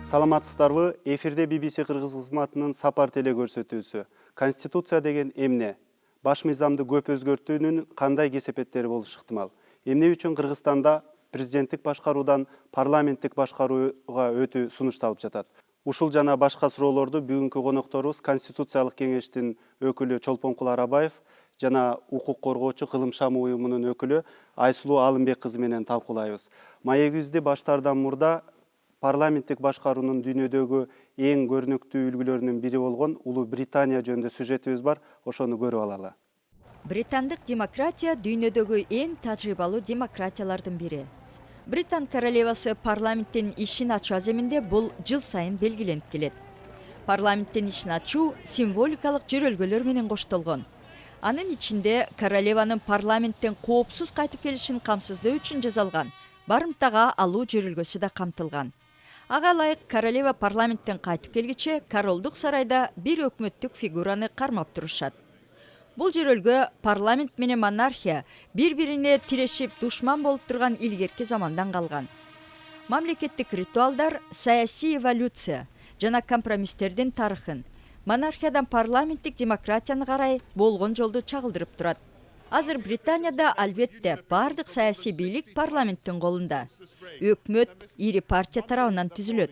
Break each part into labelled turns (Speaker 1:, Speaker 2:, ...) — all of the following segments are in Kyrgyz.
Speaker 1: Саламатсыздарбы? Эфирде BBC Кыргыз кызматынын сапар теле көрсөтүүсү. Конституция деген эмне? Баш мыйзамды көп өзгөртүүнүн кандай кесепеттери болушу ыктымал? Эмне үчүн Кыргызстанда президенттик башкаруудан парламенттик башкарууга өтүү сунушталып жатат? Ушул жана башка суроолорду бүгүнкү конокторубуз Конституциялык кеңештин өкүлү Чолпонкул Арабаев жана укук коргоочу Кылым Шам уюмунун өкүлү Айсулуу Алымбек кызы менен талкуулайбыз. Маегибизди баштаардан мурда парламенттик башкаруунун дүйнөдөгү эң көрүнүктүү үлгүлөрүнүн бири болгон Улуу Британия жөнүндө сюжетибиз бар, ошону көрүп алалы.
Speaker 2: Британдык демократия дүйнөдөгү эң тажрыйбалуу демократиялардын бири. Британ королевасы парламенттин ишин ачуу аземинде бул жыл сайын белгиленип келет. Парламенттин ишин ачуу символикалык жөрөлгөлөр менен коштолгон. Анын ичинде королеванын парламенттен коопсуз кайтып келишин камсыздоо үчүн жасалган барымтага алуу жөрөлгөсү да камтылган. Ага ылайык королева парламенттен кайтып келгиче королдук сарайда бир өкмөттүк фигураны кармап турушат. Бул жөрөлгө парламент менен монархия бири-бирине тирешип душман болуп турган илгерки замандан калган. Мамлекеттик ритуалдар, саясий эволюция жана компромисстердин тарыхын, монархиядан парламенттик демократияны карай болгон жолду чагылдырып турат. Азыр Британияда албетте бардык саясий бийлик парламенттин колунда. Өкмөт ири партия тарабынан түзүлөт.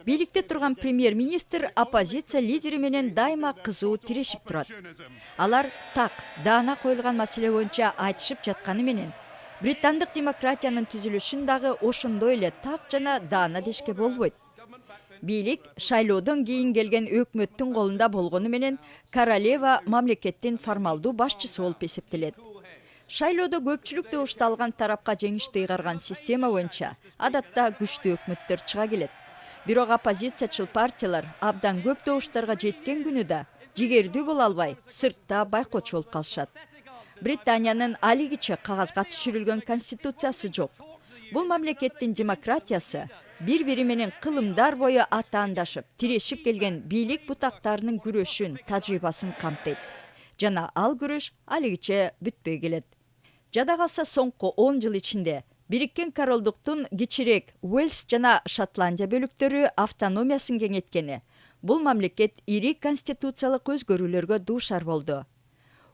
Speaker 2: Бийликте турган премьер-министр оппозиция лидери менен дайыма кызуу тирешип турат. Алар так, даана коюлган маселе боюнча айтышып жатканы менен британдык демократиянын түзүлүшүн дагы ошондой эле так жана даана дешке болбойт. Бийлик шайлоодон кийин келген өкмөттүн колунда болгону менен королева мамлекеттин формалдуу башчысы болуп эсептелет. Шайлоодо көпчүлүктү ушталган тарапка жеңишти ыйгарган система боюнча адатта күчтүү өкмөттөр чыга келет. Бирок оппозициячыл партиялар абдан көп добуштарга жеткен күнү да жигердүү боло албай, сыртта байкоочу болуп калышат. Британиянын алигиче кагазга түшүрүлгөн конституциясы жок. Бул мамлекеттин демократиясы бири-бири менен кылымдар бою атаандашып, тирешип келген бийлик бутактарынын күрөшүн, тажрыйбасын камтыйт. Жана ал күрөш алигиче бүтпөй келет. Жада калса соңку 10 жыл ичинде Бириккен королдуктун кичирээк Уэльс жана Шотландия бөлүктөрү автономиясын кеңейткени, бул мамлекет ири конституциялык өзгөрүүлөргө дуушар болду.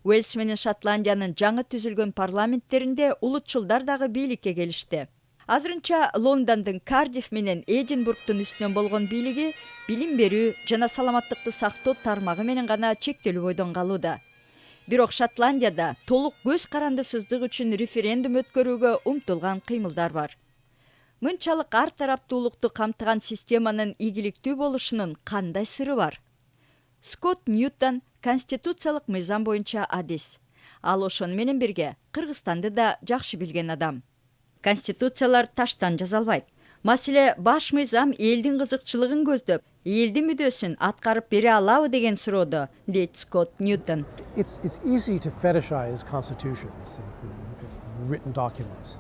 Speaker 2: Уэльс менен Шотландиянын жаңы түзүлгөн парламенттеринде улутчулдар дагы бийликке келишти. Азырынча Лондондун Кардиф менен Эдинбургтун үстүнөн болгон бийлиги билим берүү жана саламаттыкты сактоо тармагы менен гана чектелүү бойдон калууда. Бирок Шотландияда толук көз карандысыздык үчүн референдум өткөрүүгө умтулган кыймылдар бар. Мынчалык ар тараптуулукту камтыган системанын ийгиликтүү болушунун кандай сыры бар? Скотт Ньютон конституциялык мыйзам боюнча адис. Ал ошону менен бирге Кыргызстанды да жакшы билген адам. Конституциялар таштан жасалбайт. Маселе баш мыйзам элдин кызыкчылыгын көздөп, элдин мүдөөсүн аткарып бере алабы деген суроодо, дейт Скотт Ньютон.
Speaker 3: It's easy to fetishize constitutions, written documents.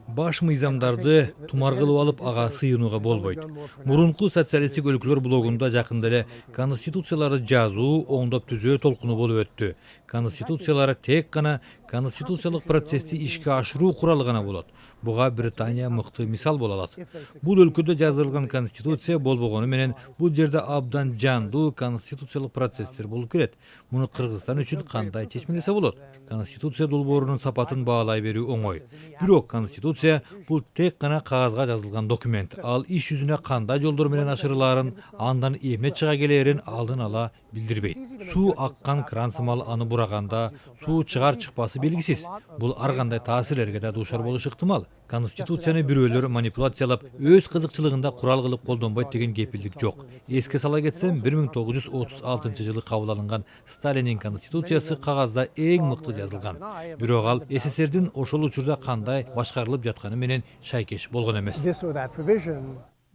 Speaker 4: Баш мыйзамдарды тумар кылып алып ага сыйынууга болбойт. Мурунку социалисттик өлкөлөр блогунда жакында эле конституцияларды жазуу, оңдоп түзөө толкуну болуп өттү. Конституциялар тек гана конституциялык процессти ишке ашыруу куралы гана болот. Буга Британия мыкты мисал боло алат. Бул өлкөдө жазылган конституция болбогону менен бул жерде абдан жандуу конституциялык процесстер болуп келет. Муну Кыргызстан үчүн кандай чечмелесе болот? Конституция долбоорунун сапатын баалай берүү оңой. Бирок конституция бул тек гана кагазга жазылган документ. Ал иш жүзүнө кандай жолдор менен ашырылаарын, андан эмне чыга келээрин алдын ала билдирбейт. Суу аккан кран сымал аны бураганда суу чыгар чыкпасы белгисиз. Бул ар кандай таасирлерге да дуушар болушу ыктымал. Конституцияны бирөөлөр манипуляциялап, өз кызыкчылыгында курал кылып колдонбойт деген кепилдик жок. Эске сала кетсем, 1936 жылы кабыл алынган Сталиндин конституциясы кагазда эң мыкты жазылган. Бирок ал СССРдин ошол учурда кандай башкарылып жатканы менен шайкеш болгон эмес.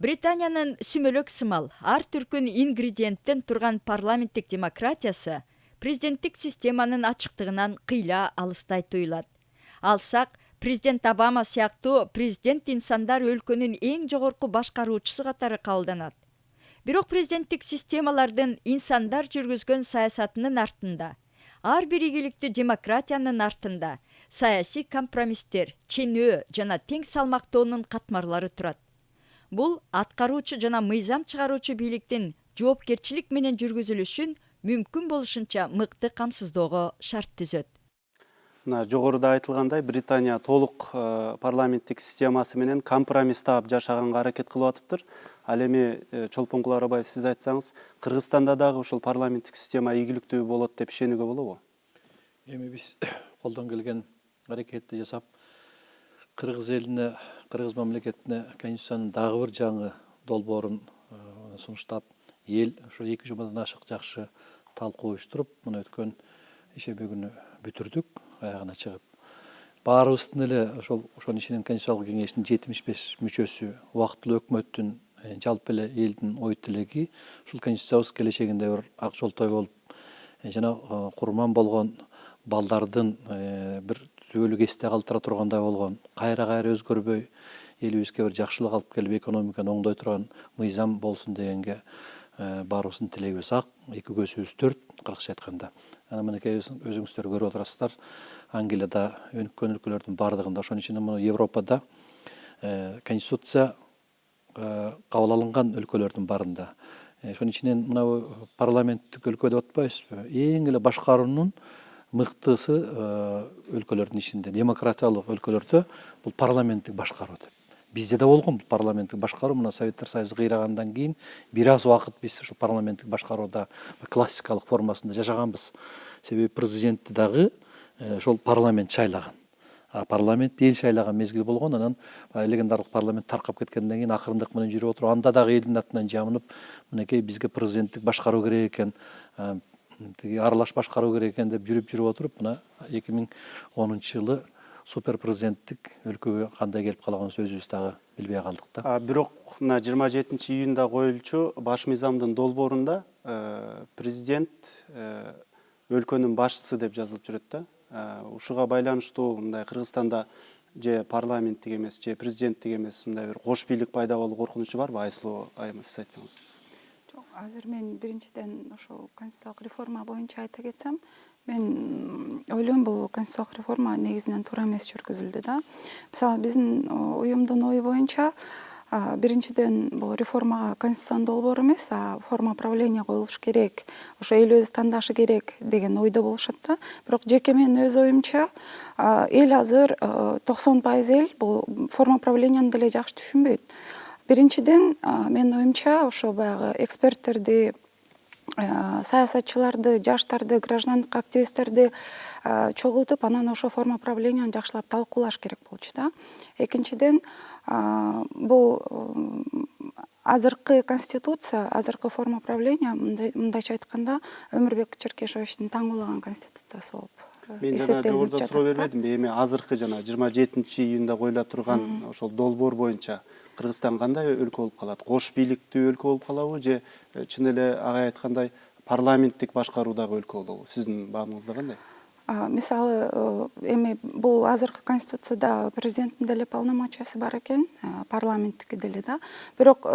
Speaker 2: Британиянын сүмөлөк сымал, ар түркүн ингредиенттен турган парламенттик демократиясы президенттик системанын ачыктыгынан кыйла алыстай туюлат. Алсак, президент Обама сыяктуу президент инсандар өлкөнүн эң жогорку башкаруучусу катары кабылданат. Бирок президенттик системалардын инсандар жүргүзгөн саясатынын артында, ар бир ийгиликтүү демократиянын артында саясий компромисстер, ченөө жана тең салмактоонун катмарлары турат. Бул аткаруучу жана мыйзам чыгаруучу бийликтин жоопкерчилик менен жүргүзүлүшүн мүмкүн болушунча мыкты камсыздоого шарт түзөт.
Speaker 1: Мына жогоруда айтылгандай, Британия толук парламенттик системасы менен компромисс таап жашаганга аракет кылып атыптыр. Ал эми Чолпон Куларабаев, сиз айтсаңыз, Кыргызстанда дагы ушул парламенттик система ийгиликтүү болот деп ишенүүгө болобу?
Speaker 5: Эми биз колдон келген аракетти жасап, Кыргыз элине, Кыргыз мамлекетине Конституциянын дагы бир жаңы долбоорун сунуштап, эл ошо 2 жумадан ашык жакшы талкуу уюштуруп, мына өткөн ишемби күнү бүтүрдүк, аягына чыгып. Баарыбыздын эле ошонун ичинен Конституциялык кеңештин 75 мүчөсү, убактылуу өкмөттүн, жалпы эле элдин ой тилеги ушул Конституциябыз келечегинде бир ак жолтой болуп, жана курман болгон балдардын бир түбөлүк эсте калтыра тургандай болгон, кайра өзгөрбөй элибизге бир жакшылык алып келип экономиканы оңдой турган мыйзам болсун дегенге баарыбыздын тилегибиз ак, эки көзүбүз төрт, кыргызча айтканда. Анан мынакей өзүңүздөр көрүп отурасыздар, Англияда, өнүккөн өлкөлөрдүн бардыгында, ошонун ичинде мына Европада Конституция кабыл алынган өлкөлөрдүн барында. Ошонун ичинен мына парламенттик өлкө деп атпайбызбы? Эң эле башкаруунун мыктысы өлкөлөрдүн ичинде, демократиялык өлкөлөрдө бул парламенттик башкаруу деп. Бизде да болгон бул парламенттик башкаруу, мына Советтер Союзу кыйрагандан кийин бир аз убакыт биз ушул парламенттик башкарууда классикалык формасында жашаганбыз. Себеби президентти дагы ошол парламент шайлаган. Парламент эл шайлаган мезгил болгон, анан легендарлык парламент таркап кеткенден кийин акырындык менен жүрүп отуруп, анда дагы элдин атынан жабынып, мынакей бизге президенттик башкаруу керек экен, тиги аралаш башкаруу керек экен деп жүрүп отуруп, мына 2010-жылы супер президенттик өлкөгө кандай келип калганыбызды өзүбүз дагы билбей калдык да.
Speaker 1: Бирок мына 27-июнда коюлчу баш мыйзамдын долбоорунда президент өлкөнүн башчысы деп жазылып жүрөт да. Ушуга байланыштуу мындай Кыргызстанда же парламенттик эмес, же президенттик эмес мындай бир кош бийлик пайда болуу коркунучу барбы? Айсулуу айым, сиз айтсаңыз.
Speaker 6: Жок, азыр мен биринчиден ошо конституциялык реформа боюнча айта кетсем, мен ойлойм бул конституциялык реформа негизинен туура эмес жүргүзүлдү да. Мисалы биздин уюмдун ою боюнча биринчиден бул реформага конституциянын долбоору эмес, форма правления коюлуш керек, ошо эл өзү тандашы керек деген ойдо болушат да. Бирок жеке менин өз оюмча эл азыр 90% эл бул форма правленияны деле жакшы түшүнбөйт. Биринчиден менин оюмча ошо баягы эксперттерди, саясатчыларды, жаштарды, граждандык активисттерди чогултуп, анан ошо форма правленияны жакшылап талкуулаш керек болчу да. Экинчиден, бул азыркы конституция, азыркы форма правления, мындайча айтканда, Өмүрбек Черкешовичтин таңуулаган конституциясы болуп
Speaker 1: Мен жана жогоруда суроо бербедимби, эми азыркы жана 27-июнда коюла турган ошол долбоор боюнча Кыргызстан кандай өлкө болуп калат? Кош бийликтүү өлкө болуп калабы же чын эле агай айткандай парламенттик башкаруудагы өлкө болобу? Сиздин баамыңызда кандай?
Speaker 6: Мисалы, эми бул азыркы конституцияда президенттин деле полномочиясы бар экен, парламенттики деле да. Бирок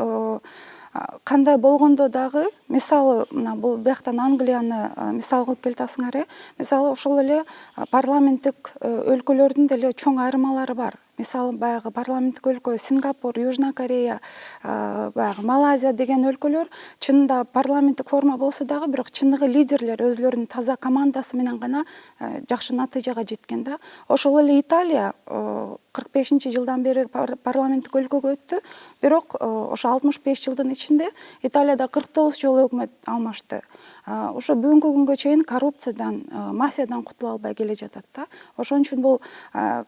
Speaker 6: кандай болгондо дагы, мисалы, мына бул бияктан Англияны мисал кылып келтасыңар, мисалы ошол эле парламенттик өлкөлөрдүн деле чоң айырмалары бар. Мисалы, баягы парламенттик өлкө Сингапур, Южная Корея, баягы Малайзия деген өлкөлөр чынында парламенттик форма болсо дагы, бирок чыныгы лидерлер өзлөрүнүн таза командасы менен гана жакшы натыйжага жеткен да. Ошол эле Италия 45-жылдан бери парламенттик өлкөгө өттү, бирок ошо 65 жылдын ичинде Италияда 49 жолу өкмөт алмашты. Ошо бүгүнкү күнгө чейин коррупциядан, мафиядан кутула албай келе жатат да. Ошон үчүн бул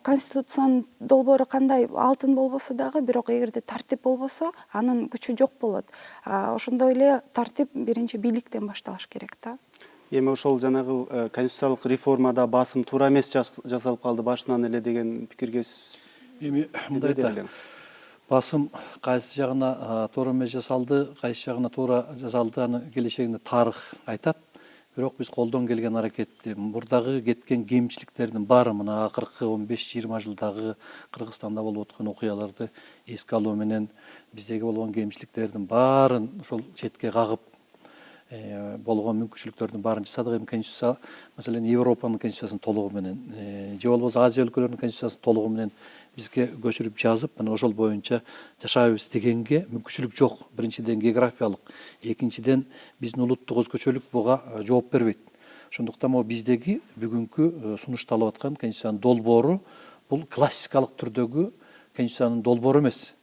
Speaker 6: конституциянын долбоору кандай алтын болбосо дагы, бирок эгерде тартип болбосо, анын күчү жок болот. Ошондой эле тартип биринчи бийликтен башталыш керек да.
Speaker 1: Эми ошол жанагы конституциялык реформада басым туура эмес жасалып калды башынан эле деген пикирге
Speaker 5: эми мындай да басым кайсы жагына туура эмес жасалды, кайсы жагына туура жасалды, аны келечегинде тарых айтат. Бирок биз колдон келген аракетти, мурдагы кеткен кемчиликтердин баары, мына акыркы 15-20 жылдагы Кыргызстанда болуп өткөн окуяларды эске алуу менен биздеги болгон кемчиликтердин баарын ошол четке кагып, болгон мүмкүнчүлүктөрдүн баарын жасадык. Эми конституция, маселен, Европанын конституциясын толугу менен, же болбосо Азия өлкөлөрүнүн конституциясын толугу менен бизге көчүрүп жазып, мына ошол боюнча жашайбыз дегенге мүмкүнчүлүк жок. Биринчиден географиялык, экинчиден биздин улуттук өзгөчөлүк буга жооп бербейт. Ошондуктан могу биздеги бүгүнкү сунушталып аткан конституциянын долбоору бул классикалык түрдөгү конституциянын долбоору эмес.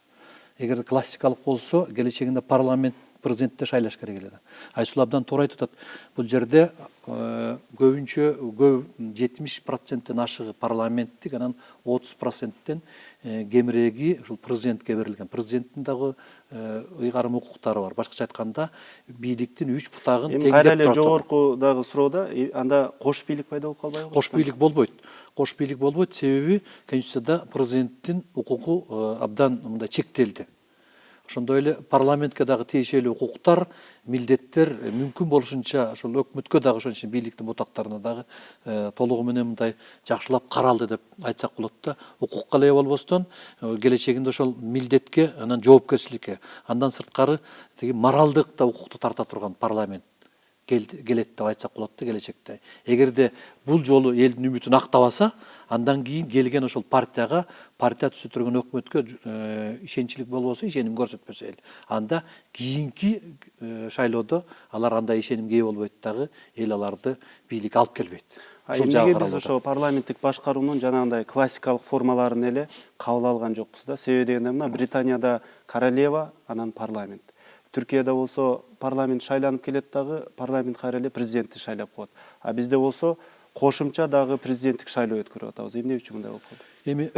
Speaker 5: Эгер классикалык болсо, келечегинде парламент президентте шайлаш керек эле. Айсул абдан туура айтып атат. Бул жерде көбүнчө 70%-тен ашыгы парламенттик, анан 30%-тен кемиреги ушул президентке берилген. Президенттин дагы ыйгарым укуктары бар. Башкача айтканда, бийликтин 3 бутагын
Speaker 1: теңдеп турат. Кайра эле жогорку дагы суроодо, анда кош бийлик пайда болуп калбайбы?
Speaker 5: Кош бийлик болбойт. Кош бийлик болбойт, себеби конституцияда президенттин укугу абдан мындай чектелди. Ошондой эле парламентке дагы тиешелүү укуктар, милдеттер мүмкүн болушунча ошол өкмөткө дагы ошон үчүн бийликтин бутактарына дагы толугу менен мындай жакшылап каралды деп айтсак болот да. Укукка эле болбостон келечегинде ошол милдетке, анан жоопкерчиликке, андан сырткары тиги моралдык да укукту тарта турган парламент келет деп айтсак болот да келечекте. Эгерде бул жолу элдин үмүтүн актабаса, андан кийин келген ошол партия түзүтүргөн өкмөткө ишенчилик болбосо, ишеним көрсөтпөсө эл, анда кийинки шайлоодо алар андай ишенимге ээ болбойт дагы, эл аларды бийликке алып келбейт.
Speaker 1: Эмнеге биз ошо парламенттик башкаруунун жанагындай классикалык формаларын эле кабыл алган жокпуз да? Себеби дегенде мына Британияда королева, анан парламент. Түркияда болсо парламент шайланып келет дагы, парламент кайра эле президентти шайлап коет. А бизде болсо кошумча дагы президенттик шайлоо өткөрүп атабыз. Эмне үчүн мындай болуп калды?
Speaker 5: Эми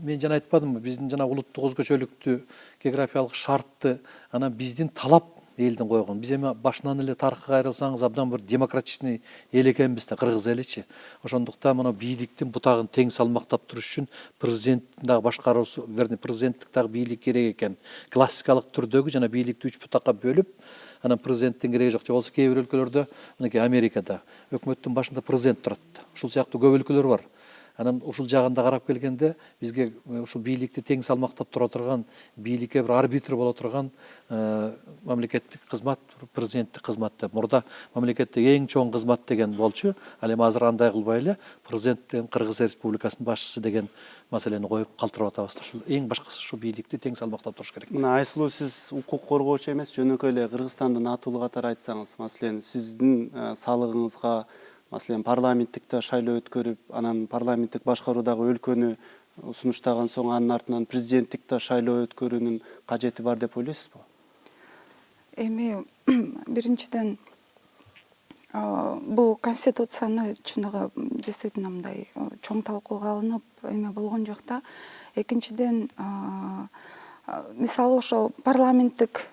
Speaker 5: мен жана айтпадымбы, биздин жана улуттук өзгөчөлүктү, географиялык шартты, анан биздин талап элдин койгон. Биз эми башынан эле тарыхка кайрылсаңыз абдан бир демократичный эл экенбиз да, кыргыз эличи. Ошондуктан мына бийликтин бутагын тең салмактап туруш үчүн президенттин дагы башкаруусу, президенттик дагы бийлик керек экен. Классикалык түрдөгү жана бийликти 3 бутакка бөлүп, анан президенттин кереги жок. Же болбосо кээ бир өлкөлөрдө, мынакей Америкада өкмөттүн башында президент турат. Ушул сыяктуу көп өлкөлөр бар. Анан ушул жагында карап келгенде бизге ушул бийликти тең салмактап тура турган, бийликке бир арбитр боло турган мамлекеттик кызмат, президенттик кызмат деп. Мурда мамлекетте эң чоң кызмат деген болчу, ал эми азыр андай кылбай эле президенттин Кыргыз Республикасынын башчысы деген маселени коюп калтырып атабыз. Ушул эң башкысы ушул бийликти тең салмактап туруш керек.
Speaker 1: Мына Айсулуу, сиз укук коргоочу эмес, жөнөкөй эле Кыргызстандын атуулу катары айтсаңыз, маселен, сиздин салыгыңызга, маселен, парламенттикте шайлоо өткөрүп, анан парламенттик башкаруудагы өлкөнү сунуштаган соң анын артынан президенттикте шайлоо өткөрүүнүн кажети бар деп ойлойсузбу?
Speaker 6: Эми биринчиден бул конституцияны чыныгы действительно мындай чоң талкууга алынып эме болгон жок да. Экинчиден, мисалы ошо парламенттик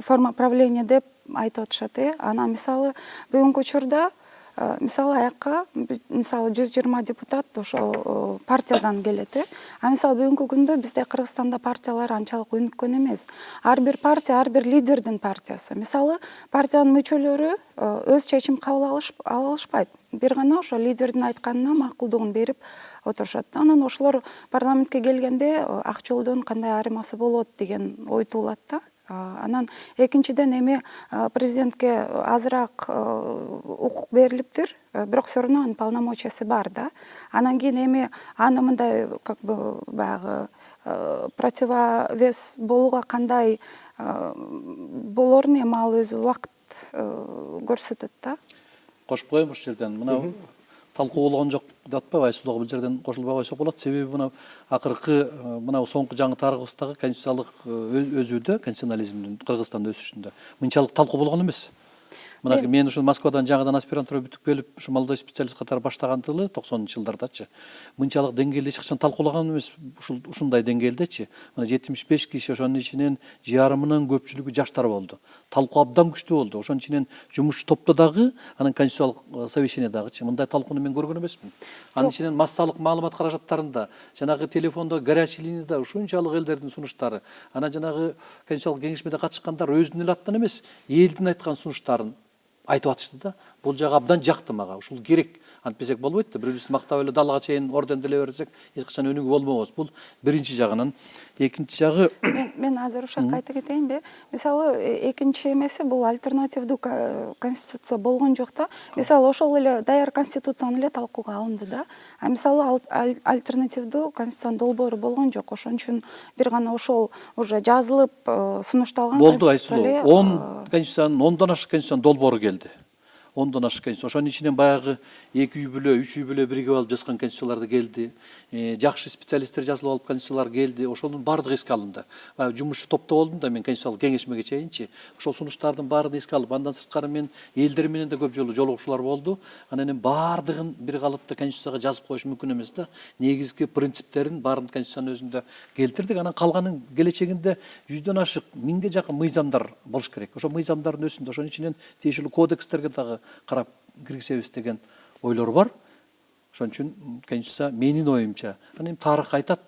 Speaker 6: форма правления деп айтып атышат. Анан мисалы бүгүнкү учурда мисалы аякка мисалы 120 депутат ошо партиядан келет. А мисалы бүгүнкү күндө бизде Кыргызстанда партиялар анчалык өнүккөн эмес. Ар бир партия, ар бир лидердин партиясы. Мисалы партиянын мүчөлөрү өз чечим кабыл алышпайт. Бир гана ошо лидердин айтканына макулдугун берип отурушат. Анан ошолор парламентке келгенде ак жолдон кандай айырмасы болот деген ой туулат да. Анан экинчиден эми президентке азыраак укук берилиптир, бирок все равно анын полномочиясы бар да. Анан кийин эми аны мындай как бы баягы противовес болууга кандай болорун эми ал өзү убакыт көрсөтөт да.
Speaker 5: Кошуп коеюн ушул жерден. Мына талкуу болгон жок деп атпайбы, Айсулууга бул жерден кошулбай койсок болот. Себеби мына акыркы мына соңку жаңы тарыгыбыздагы конституциялык өзүүдө, конституционализмдин Кыргызстанда өсүшүндө мынчалык талкуу болгон эмес. Мына мен ушул Москвадан жаңыдан аспирантура бүтүп келип, ушу молодой специалист катары баштагандылы 90-жылдардачы. Мынчалык деңгээлде эч качан талкуулаган эмес, ушундай деңгээлдечи. Мына 75 киши, ошонун ичинен жарымынын көпчүлүгү жаштар болду. Талкуу абдан күчтүү болду. Ошонун ичинен жумушчу топто дагы, анан конституциялык совещание дагычы. Мындай талкууну мен көргөн эмесмин. Анын ичинен массалык маалымат каражаттарында, жанагы телефондо, горячий линияда ушунчалык элдердин сунуштары, анан жанагы конституциялык кеңешмеде катышкандар өзүнүн эле аттан эмес, элдин айткан сунуштарын айтып атышты да. Бул жагы абдан жакты мага. Ушул керек. Антпесек болбойт да. Бирөөбүздү мактап эле далага чейин орден деле берсек, эч качан өнүгүү болмобуз. Бул биринчи жагынан. Экинчи жагы
Speaker 6: мен азыр ушак кайта кетейинби? Мисалы, экинчи эмеси бул альтернативдүү конституция болгон жок да. Мисалы, ошол эле даяр конституцияны эле талкууга алынды да. А мисалы альтернативдүү конституциянын долбоору болгон жок. Ошон үчүн бир гана ошол уже жазылып, сунушталган
Speaker 5: болду Айсулуу. 10 конституциянын 10дон ашык конституциянын долбоору келди. 10дон ашык конституция. Ошонун ичинен баягы 2 үй бүлө, 3 үй бүлө биригип алып жазган конституциялар да келди. Жакшы специалисттер жазылып алып конституциялар келди. Ошонун баардыгы эске алынды. Баягы жумушчу топто болдум да мен конституциялык кеңешмеге чейинчи. Ошол сунуштардын баарын эске алып, андан сырткары мен элдер менен да көп жолу жолугушуулар болду. Анан эми баардыгын бир калыпта конституцияга жазып коюш мүмкүн эмес да. Негизги принциптерин баарын конституциянын өзүндө келтирдик. Анан калганын келечегинде 100дөн ашык, 1000ге жакын мыйзамдар болуш керек. Ошол мыйзамдардын өзүндө ошонун ичинен тиешелүү кодекстерге дагы карап киргизебиз деген ойлор бар. Ошон үчүн конституция менин оюмча, анан тарых айтат,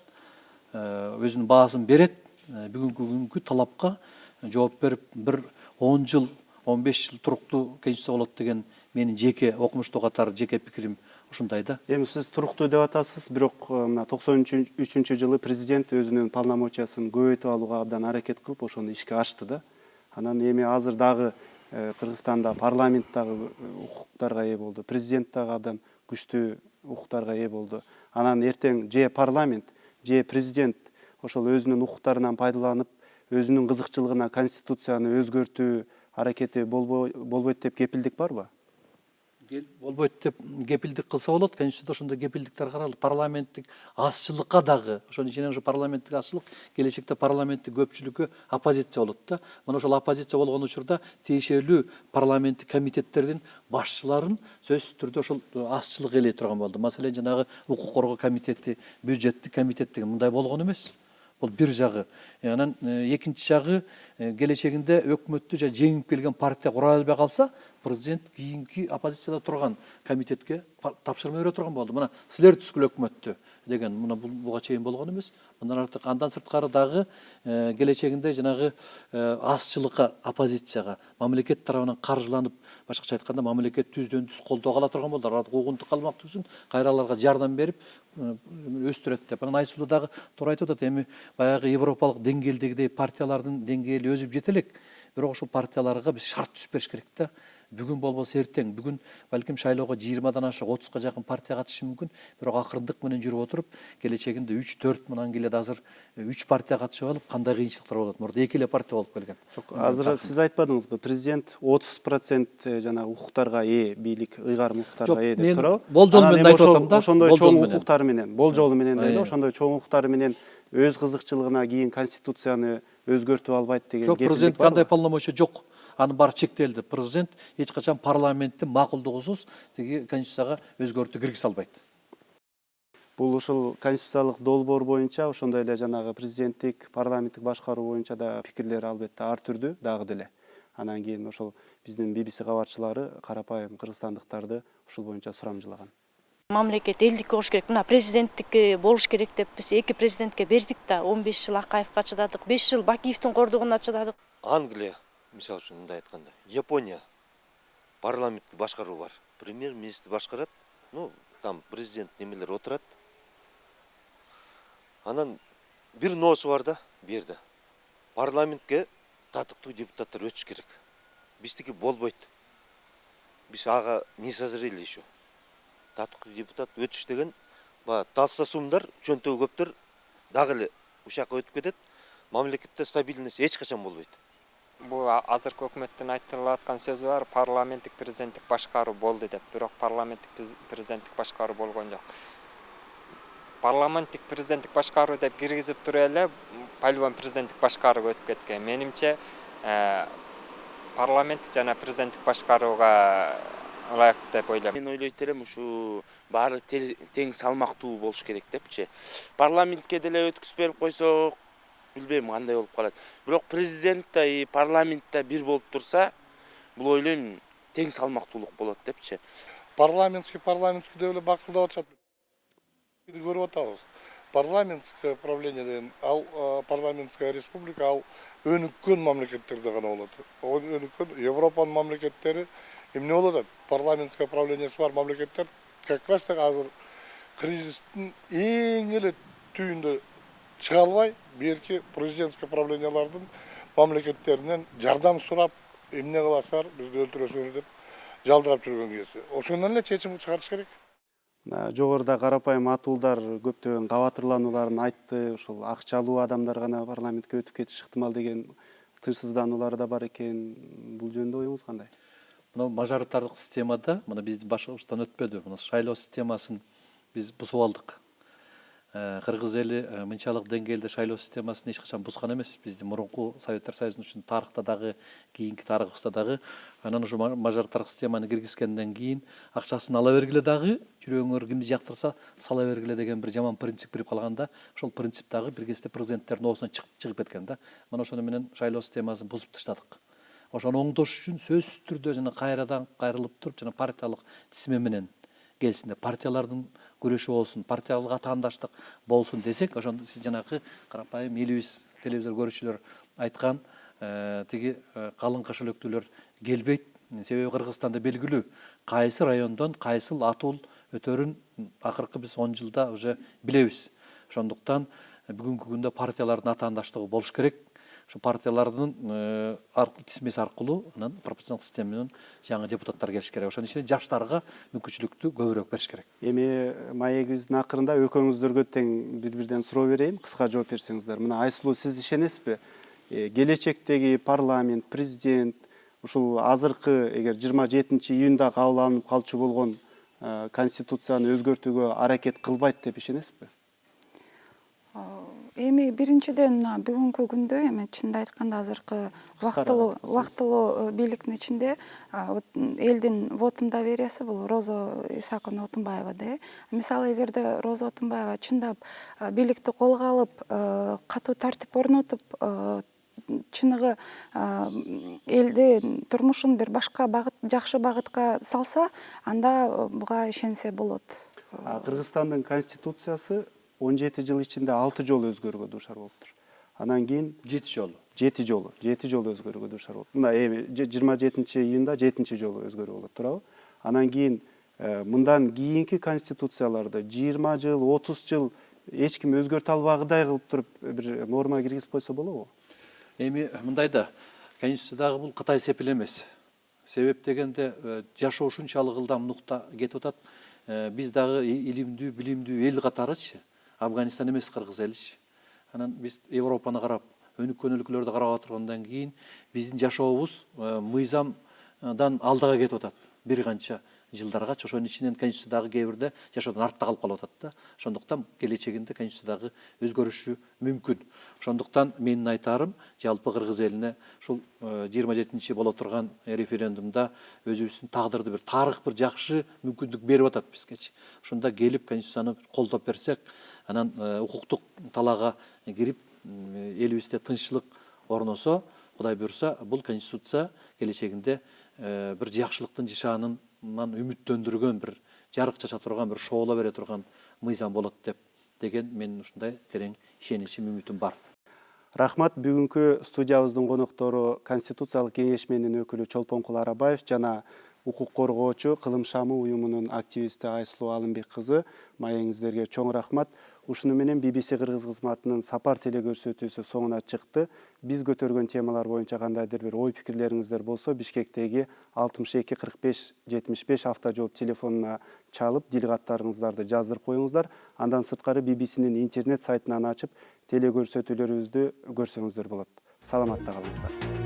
Speaker 5: өзүнүн баасын берет, бүгүнкү күнгү талапка жооп берип, бир 10 жыл, 15 жыл туруктуу конституция болот деген менин жеке окумуштуу катары жеке пикирим ушундай да.
Speaker 1: Эми сиз туруктуу деп атасыз, бирок мына 93-жылы президент өзүнүн полномочиясын көбөйтүп алууга абдан аракет кылып, ошону ишке ашты да. Анан эми азыр дагы Кыргызстанда парламент дагы укуктарга ээ болду, президент дагы абдан күчтүү укуктарга ээ болду. Анан эртең же парламент, же президент ошол өзүнүн укуктарынан пайдаланып, өзүнүн кызыкчылыгына конституцияны өзгөртүү аракети болбойт деп кепилдик барбы?
Speaker 5: Болбойт деп кепилдик кылса болот. Конституцияда ошондой кепилдиктер каралып, парламенттик азчылыкка дагы, ошонун ичинен ошо парламенттик азчылык келечекте парламенттик көпчүлүккө оппозиция болот да. Мына ошол оппозиция болгон учурда тиешелүү парламенттик комитеттердин башчыларын сөзсүз түрдө ошол азчылык ээлей турган болду. Маселен, жанагы укук коргоо комитети, бюджеттик комитет деген мындай болгон эмес. Бул бир жагы. Анан экинчи жагы, келечегинде өкмөттү же жеңип келген партия кура албай калса, президент кийинки оппозицияда турган комитетке тапшырма бере турган болду. Мына силер түзгүл өкмөттү деген мына буга чейин болгон эмес. Мындан артык андан сырткары дагы келечегинде жанагы азчылыкка, оппозицияга мамлекет тарабынан каржыланып, башкача айтканда мамлекет түздөн түз колдоого ала турган болду. Алар куугунтук калмактык үчүн кайра аларга жардам берип өстүрөт деп. Анан Айсулуу дагы туура айтып атат, эми баягы европалык деңгээлдегидей партиялардын деңгээли өзүп жете элек. Бирок ошол партияларга биз шарт түзүп бериш керек да. Бүгүн болбосо эртең, бүгүн балким шайлоого 20дан ашык, 30га жакын партия катышы мүмкүн. Бирок акырындык менен жүрүп отуруп, келечегинде 3-4 мындан келет азыр 3 партия катышып алып, кандай кыйынчылыктар болот? Мурда 2 эле партия болуп келген.
Speaker 1: Жок, азыр сиз айтпадыңызбы, президент 30% жанагы укуктарга ээ, бийлик, ыйгарым укуктарга ээ деп турабы?
Speaker 5: Болжол менен айтып атам да.
Speaker 1: Ошондой чоң укуктары менен, болжолу менен эле ошондой чоң укуктары менен өз кызыкчылыгына кийин конституцияны өзгөртүп албайт деген
Speaker 5: жок, президент кандай полномочия жок. Анын баары чектелди. Президент эч качан парламенттин макулдугусуз тиги конституцияга өзгөртүү киргизе албайт.
Speaker 1: Бул ушул конституциялык долбоор боюнча ошондой эле жанагы президенттик, парламенттик башкаруу боюнча да пикирлер албетте ар түрдүү дагы деле. Анан кийин ошол биздин BBC кабарчылары карапайым кыргызстандыктарды ушул боюнча сурамжылаган.
Speaker 7: Мамлекет элдикке кош керек. Мына президенттикке болуш керек деп биз 2 президентке бердик да. 15 жыл Акаевга чыдадык, 5 жыл Бакиевдин кордугуна чыдадык.
Speaker 8: Англия, мисалы үчүн мындай айтканда, Япония парламенттик башкаруу бар. Премьер-министр башкарат, там президент немелер отурат. Анан бир ноосу бар да, бу жерде. Парламентке татыктуу депутаттар өтүш керек. Биздики болбойт. Биз ага не созрели еще. Татыктуу депутат өтүш деген, талстасумдар, чөнтөгү көптөр дагы эле ушакка өтүп кетет. Мамлекетте стабильность эч качан болбойт.
Speaker 9: Бул азыркы өкмөттүн айтылып аткан сөзү бар, парламенттик президенттик башкаруу болду деп. Бирок парламенттик президенттик башкаруу болгон жок. Парламенттик президенттик башкаруу деп киргизип туруп эле полевой президенттик башкарууга өтүп кеткен. Менимче парламенттик жана президенттик башкарууга ылайык деп ойлойм.
Speaker 10: Мен ойлойт элем ушу баары тең салмактуу болуш керек депчи. Парламентке деле өткүзүп берип койсок, билбейм кандай болуп калат. Бирок президент да и парламент да бир болуп турса, бул ойлойм тең салмактуулук болот депчи.
Speaker 11: Парламентский деп эле бакылдап атышат. Көрүп атабыз. Парламентское правление деген, ал парламентская республика, ал өнүккөн мамлекеттерде гана болот. Өнүккөн Европанын мамлекеттери эмне болуп атат? Парламентский правлениясы бар мамлекеттер как раз так азыр кризистин эң эле түйүндө чыга албай, берки президентский правлениялардын мамлекеттеринен жардам сурап, эмне кыласыздар, бизди өлтүрөсүңөр деп жалдырап жүргөн кези. Ошондон эле чечим чыгарыш керек.
Speaker 1: Жогоруда карапайым атуулдар көптөгөн кабатырланууларын айтты. Ушул акчалуу адамдар гана парламентке өтүп кетиши ыктымал деген тынчсыздануулар да бар экен. Бул жөнүндө оюңуз кандай?
Speaker 5: Мына мажоритардык системада, мына биздин башыбыздан өтпөдү. Мына шайлоо системасын биз бузуп алдык. Кыргыз эли мынчалык деңгээлде шайлоо системасын эч качан бузган эмес. Биздин мурунку Советтер Союзунун үчүн тарыхта дагы, кийинки тарыхыбызда дагы анан ушу мажоритардык системаны киргизгенден кийин акчасын ала бергиле дагы, жүрөгүңөр кимди жактырса сала бергиле деген бир жаман принцип кирип калганда, ошол принцип дагы бир кезде президенттердин оозунан чыгып кеткен да. Мына ошону менен шайлоо системасын бузуп таштадык. Ошону оңдош үчүн сөзсүз түрдө жана кайрадан кайрылып туруп, жана партиялык тизме менен келсин деп, партиялардын күрөшү болсун, партиялык атаандаштык болсун десек, ошондо сиз жанагы карапайым элибиз телевизор көрүүчүлөр айткан тиги калың кошелектүүлөр келбейт. Себеби Кыргызстанда белгилүү кайсы райондон кайсыл атул өтөрүн акыркы биз 10 жылда уже билебиз. Ошондуктан бүгүнкү күндө партиялардын атаандаштыгы болуш керек. Ошо партиялардын тизмеси аркылуу анан пропорционалдык система менен жаңы депутаттар келиш керек. Ошонун ичинде жаштарга мүмкүнчүлүктү көбүрөөк бериш керек.
Speaker 1: Эми маегибиздин акырында экөөңүздөргө тең бири-бирден суроо берейин, кыска жооп берсеңиздер. Мына Айсулуу, сиз ишенесизби? Келечектеги парламент, президент ушул азыркы эгер 27-июнда кабыл алынып калчу болгон конституцияны өзгөртүүгө аракет кылбайт деп ишенесизби?
Speaker 6: Эми биринчиден бүгүнкү күндө эми чынында айтканда азыркы убактылуу бийликтин ичинде элдин вотун довериясы бул Роза Исааковна Отунбаева да. Мисалы эгерде Роза Отунбаева чындап бийликти колго алып, катуу тартип орнотуп, чыныгы элдин турмушун бир башка багыт, жакшы багытка салса, анда буга ишенсе болот.
Speaker 1: Кыргызстандын конституциясы 17 жыл ичинде 6 жолу өзгөрүүгө дуушар болуптур. Анан кийин 7 жолу өзгөрүүгө дуушар болуп. Мына эми 27-июнда 7 жолу өзгөрүү болот, туурабы? Анан кийин мындан кийинки конституцияларды 20 жыл, 30 жыл эч ким өзгөртө албагыдай кылып туруп бир норма киргизип койсо болобу?
Speaker 5: Эми мындай да, конституциядагы бул кытай сепил эмес. Себеп дегенде жашоо ушунчалык ылдам нукта кетип атат. Биз дагы илимдүү, билимдүү эл катарычы, Афганистан эмес Кыргыз эличи. Анан биз Европаны карап, өнүккөн өлкөлөрдү карап отургандан кийин биздин жашообуз мыйзамдан алдыга кетип атат. Бир канча жылдаргачы, ошонун ичинен конституциядагы кээ бирде жашоодон артта калып атат да. Ошондуктан келечегинде конституциядагы өзгөрүшү мүмкүн. Ошондуктан менин айтарым, жалпы Кыргыз элине ушул 27-чи боло турган референдумда өзүбүздүн тагдырды бир тарых бир жакшы мүмкүндүк берип атат бизгечи. Ошондо келип конституцияны колдоп берсек, анан укуктук талаага кирип элибизде тынччылык орносо, Кудай буйрса, бул конституция келечегинде бир жакшылыктын жишаанынан үмүттөндүргөн, бир жарык чача турган, бир шоола бере турган мыйзам болот деген менин ушундай терең ишеничим, үмүтүм бар.
Speaker 1: Рахмат. Бүгүнкү студиябыздын коноктору Конституциялык кеңешменин өкүлү Чолпонкул Арабаев жана укук коргоочу Кылым Шамы уюмунун активисти Айсулуу Алымбек кызы. Маегиңиздерге чоң рахмат. Ушуну менен BBC Кыргыз кызматынын сапар телекөрсөтүүсү соңуна чыкты. Биз көтөргөн темалар боюнча кандайдыр бир ой пикирлериңиздер болсо, Бишкектеги 62 45 75 автожжооп телефонуна чалып, дил каттарыңыздарды жаздырып коюңуздар. Андан сырткары BBC'нин интернет сайтынан ачып, телекөрсөтүүлөрүбүздү көрсөңүздөр болот. Саламатта калыңыздар.